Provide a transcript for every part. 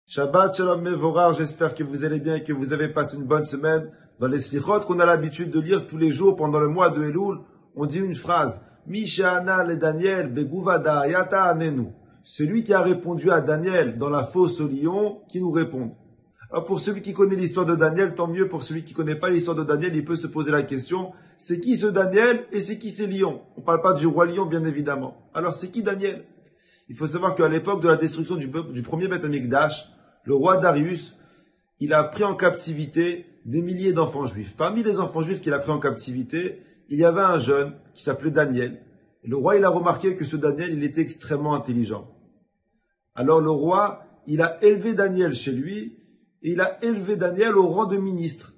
Shabbat Shalom Mevorach, j'espère que vous allez bien et que vous avez passé une bonne semaine. Dans les slichot qu'on a l'habitude de lire tous les jours pendant le mois de Elul, on dit une phrase, Mishana le Daniel beguvada yata anenu. Celui qui a répondu à Daniel dans la fosse au lion, qui nous répond. Alors pour celui qui connaît l'histoire de Daniel, tant mieux. Pour celui qui connaît pas l'histoire de Daniel, il peut se poser la question, c'est qui ce Daniel et c'est qui ces lions? On parle pas du roi lion, bien évidemment. Alors c'est qui Daniel? Il faut savoir qu'à l'époque de la destruction du premier Beth Amikdash, le roi Darius, il a pris en captivité des milliers d'enfants juifs. Parmi les enfants juifs qu'il a pris en captivité, il y avait un jeune qui s'appelait Daniel. Et le roi, il a remarqué que ce Daniel, il était extrêmement intelligent. Alors le roi, il a élevé Daniel chez lui, et il a élevé Daniel au rang de ministre.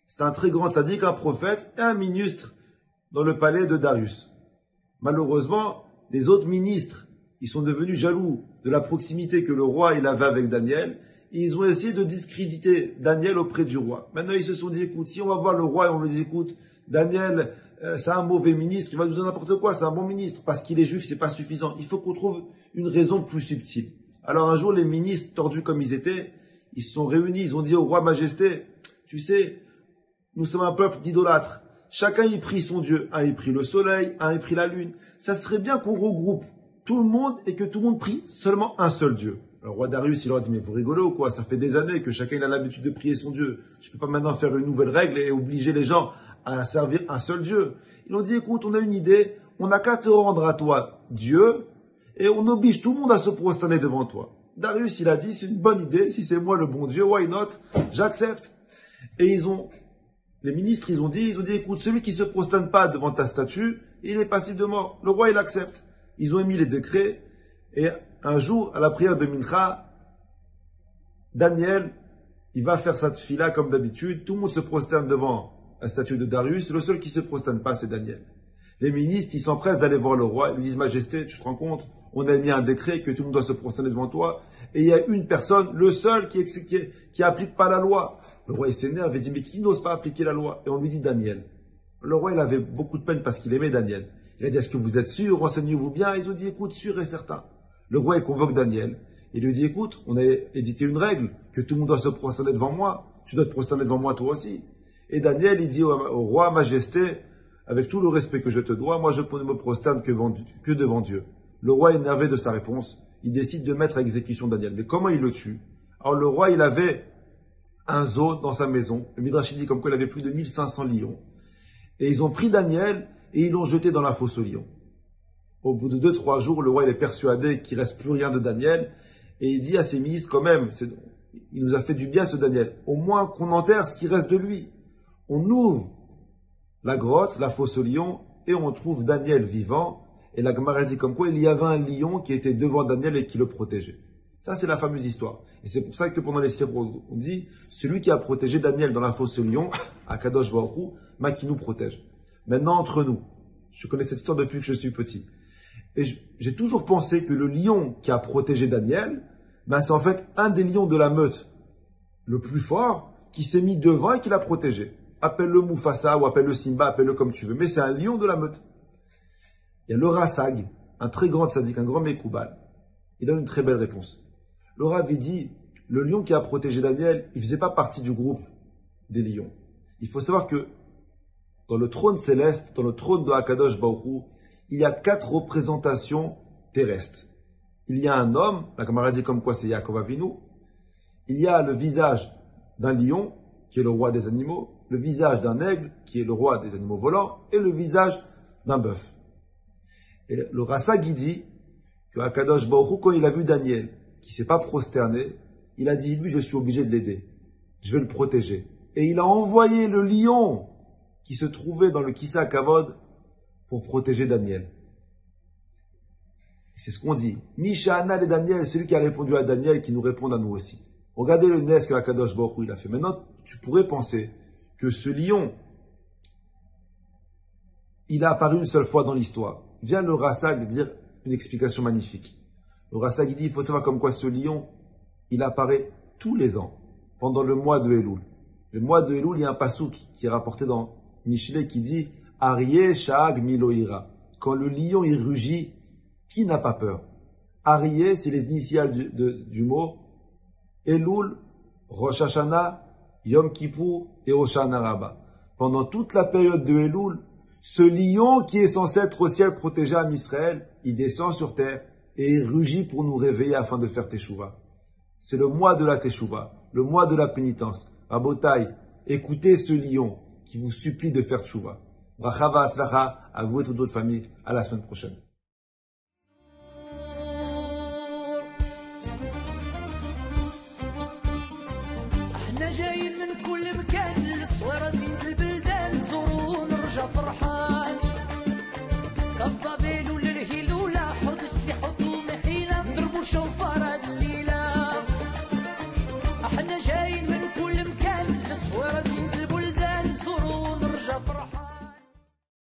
C'est un très grand tzaddik, un prophète et un ministre dans le palais de Darius. Malheureusement, les autres ministres, ils sont devenus jaloux de la proximité que le roi il avait avec Daniel. Et ils ont essayé de discréditer Daniel auprès du roi. Maintenant, ils se sont dit, écoute, si on va voir le roi et on lui dit, écoute, Daniel, c'est un mauvais ministre, il va nous dire n'importe quoi, c'est un bon ministre. Parce qu'il est juif, c'est pas suffisant. Il faut qu'on trouve une raison plus subtile. Alors un jour, les ministres, tordus comme ils étaient, ils se sont réunis, ils ont dit au roi Majesté, tu sais, nous sommes un peuple d'idolâtres. Chacun y prie son Dieu. Un y prie le soleil, un y prie la lune. Ça serait bien qu'on regroupe tout le monde et que tout le monde prie seulement un seul Dieu. Le roi Darius, il leur a dit, mais vous rigolez ou quoi? Ça fait des années que chacun il a l'habitude de prier son Dieu. Je peux pas maintenant faire une nouvelle règle et obliger les gens à servir un seul Dieu. Ils ont dit, écoute, on a une idée, on n'a qu'à te rendre à toi Dieu et on oblige tout le monde à se prosterner devant toi. Darius, il a dit, c'est une bonne idée, si c'est moi le bon Dieu, why not? J'accepte. Et les ministres, ils ont dit, écoute, celui qui se prosterne pas devant ta statue, il est passible de mort. Le roi, il accepte. Ils ont émis les décrets et un jour, à la prière de Mincha, Daniel, il va faire sa tfila comme d'habitude. Tout le monde se prosterne devant la statue de Darius. Le seul qui se prosterne pas, c'est Daniel. Les ministres, ils s'empressent d'aller voir le roi. Ils lui disent, Majesté, tu te rends compte? On a émis un décret que tout le monde doit se prosterner devant toi. Et il y a une personne, le seul qui applique pas la loi. Le roi, il s'énerve et dit, mais qui n'ose pas appliquer la loi? Et on lui dit Daniel. Le roi, il avait beaucoup de peine parce qu'il aimait Daniel. Il a dit, est-ce que vous êtes sûr? Renseignez-vous bien. Ils ont dit, écoute, sûr et certain. Le roi, il convoque Daniel. Il lui dit, écoute, on a édité une règle, que tout le monde doit se prosterner devant moi. Tu dois te prosterner devant moi, toi aussi. Et Daniel, il dit au roi, Majesté, avec tout le respect que je te dois, moi, je ne me prosterne que devant Dieu. Le roi, énervé de sa réponse, il décide de mettre à exécution Daniel. Mais comment il le tue? Alors, le roi, il avait un zoo dans sa maison. Le Midrash dit comme quoi il avait plus de 1500 lions. Et ils ont pris Daniel et ils l'ont jeté dans la fosse aux lions. Au bout de 2-3 jours, le roi il est persuadé qu'il ne reste plus rien de Daniel. Et il dit à ses ministres quand même, il nous a fait du bien ce Daniel. Au moins qu'on enterre ce qui reste de lui. On ouvre la grotte, la fosse aux lions, et on trouve Daniel vivant. Et la Gemara dit comme quoi il y avait un lion qui était devant Daniel et qui le protégeait. Ça, c'est la fameuse histoire. Et c'est pour ça que pendant les slichot, on dit, celui qui a protégé Daniel dans la fosse aux lions, Akadosh Baruch Hu, qui nous protège. Maintenant, entre nous, je connais cette histoire depuis que je suis petit. Et j'ai toujours pensé que le lion qui a protégé Daniel, c'est en fait un des lions de la meute, le plus fort, qui s'est mis devant et qui l'a protégé. Appelle-le Mufasa ou appelle-le Simba, appelle-le comme tu veux, mais c'est un lion de la meute. Il y a le Rasag, un très grand tzaddik, un grand Mekoubal. Il donne une très belle réponse. Le Rav dit, le lion qui a protégé Daniel, il ne faisait pas partie du groupe des lions. Il faut savoir que dans le trône céleste, dans le trône de Akadosh Baruch Hu, il y a 4 représentations terrestres. Il y a un homme, la camarade dit comme quoi c'est Yaakov Avinu. Il y a le visage d'un lion, qui est le roi des animaux, le visage d'un aigle, qui est le roi des animaux volants, et le visage d'un bœuf. Et le Rasag dit que Akadosh Baruch Hu, quand il a vu Daniel, qui ne s'est pas prosterné, il a dit, lui, je suis obligé de l'aider. Je vais le protéger. Et il a envoyé le lion qui se trouvait dans le Kissa Kavod pour protéger Daniel. C'est ce qu'on dit. Misha'ana et Daniel, celui qui a répondu à Daniel, qui nous répond à nous aussi. Regardez le nes que Akadosh Baruch Hu il a fait. Maintenant, tu pourrais penser que ce lion, il a apparu une seule fois dans l'histoire. Vient le Rasag dire une explication magnifique. Le Rasag dit, il faut savoir comme quoi ce lion, il apparaît tous les ans, pendant le mois de Elul. Le mois de Elul, il y a un passouk qui est rapporté dans Mishlei qui dit, Aryeh Sha'ag Miloïra. Quand le lion, il rugit, qui n'a pas peur? Aryeh, c'est les initiales du mot Elul, Rosh Hashanah, Yom Kippour et Hoshana Rabbah. Pendant toute la période de Elul, ce lion qui est censé être au ciel protégé à Israël, il descend sur terre et il rugit pour nous réveiller afin de faire Teshuvah. C'est le mois de la Teshuvah, le mois de la pénitence. Rabotai, écoutez ce lion qui vous supplie de faire Teshuvah. Bracha v'atzlacha à vous et toute votre famille. À la semaine prochaine.